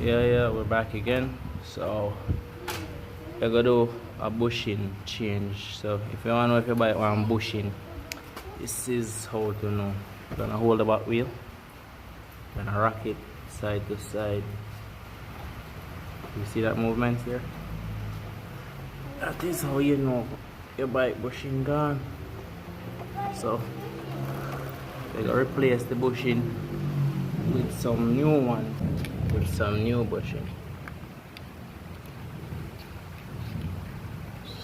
Yeah, we're back again. So we're gonna do a bushing change. So if you wanna know if you buy one bushing, this is how to know. You're gonna hold the back wheel, you're gonna rock it side to side. You see that movement there? That is how you know your bike bushing gone. So we're gonna replace the bushing with some new one, with some new bushing.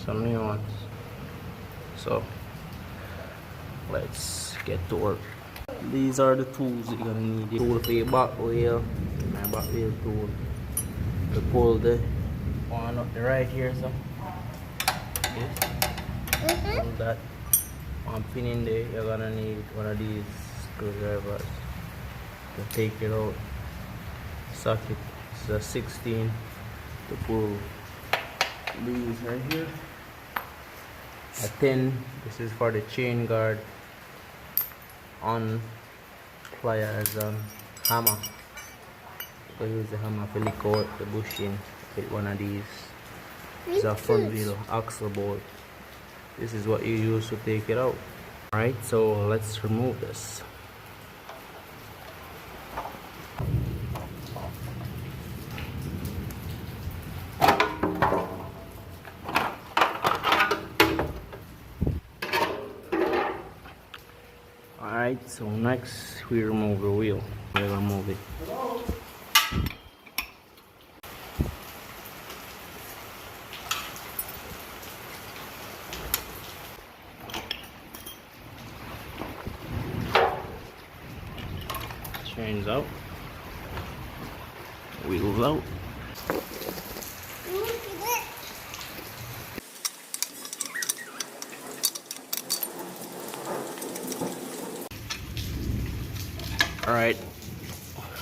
Some new ones. So let's get to work. These are the tools you're gonna need. The tool for your back wheel, my back wheel tool to pull the one up the right here. So pull that one pin in there. You're gonna need one of these screwdrivers to take it out. Socket is a 16 to pull these right here. A 10, this is for the chain guard. On pliers and hammer. So use the hammer to lick out the bushing with one of these. It's a front wheel axle bolt. This is what you use to take it out. Alright, so let's remove this. Alright, so next we remove the wheel. We're gonna move it. Chains out. Wheels out. Alright,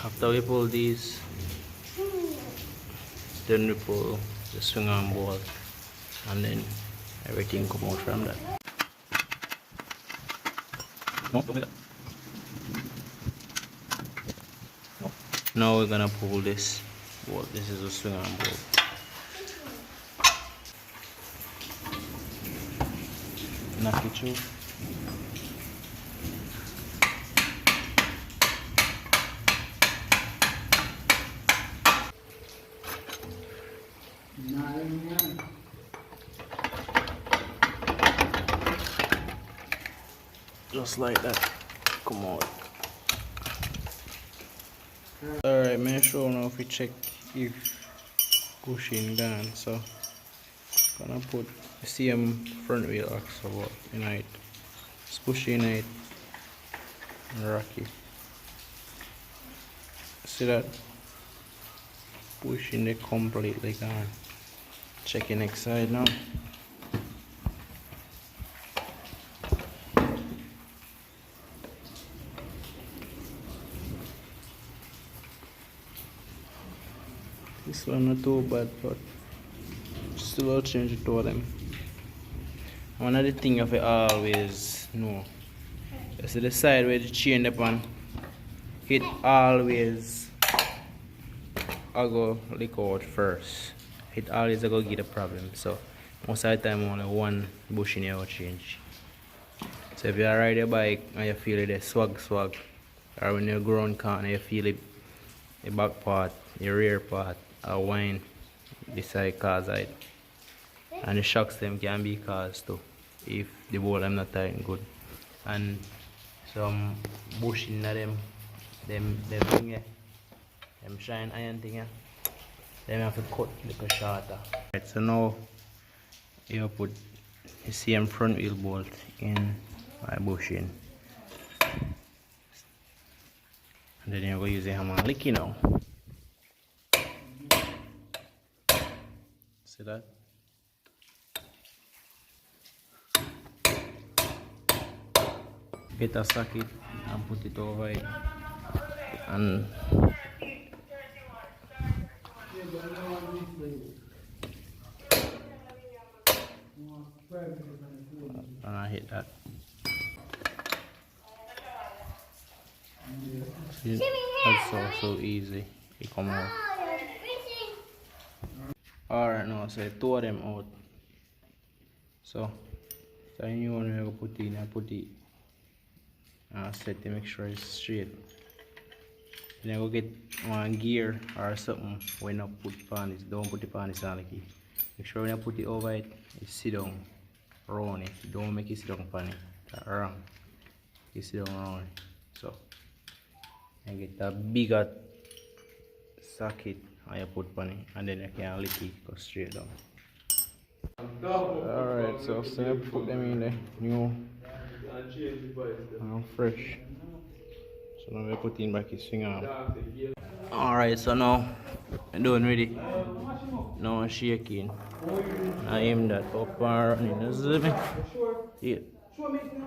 after we pull these, then we pull the swing arm bolt, and then everything come out from that. No, don't do that. No. Now we're gonna pull this bolt. This is a swing arm bolt. Knock it through. Just like that. Come on. Alright, make sure now if we check if bushing done. So gonna put the same front wheel axle in it. Just push in it and rock it. See that? Pushing it completely gone. Checking next side now. This one not too bad, but still I'll change it to them. One of the things you have to always know. You see the side where the chain upon, it always I go lick out first. It always go get a problem. So most of the time only one bushing you will change. So if you ride your bike and you feel it swag, or when you're ground corner you feel it, the back part, your rear part, a whine beside cause it. And the shocks them can be caused too if the bolt them not tight good. And some bushing them thing here, them shine iron thing here, them have to cut a little shorter. Right, so now you put the same front wheel bolt in my bushing. And then you're going to use the hammer and lick it now. See that? Get a socket and put it over it. And I hit that. See, that's so easy. It come out. Alright now, so I tore them out. So the new one we're gonna put in, I put it set to make sure it's straight. Then I go get one gear or something when I put pan this. Don't put the pan this on the key. Make sure when I put it over it, it sit down round it. Don't make it sit down pan it. That's wrong. You sit down round it. So I get a bigger socket and you put pan it, and then you can lick it, go straight down. Alright, so I put them in the new fresh. So now we put in back his finger. Alright, so now I'm doing ready. Now I'm shaking. I aim that up and running. You see me? Yeah.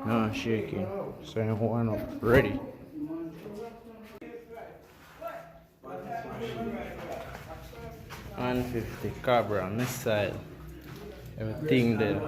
Now I'm shaking. So I'm one up. Ready. 150 Cobra missile. Everything there.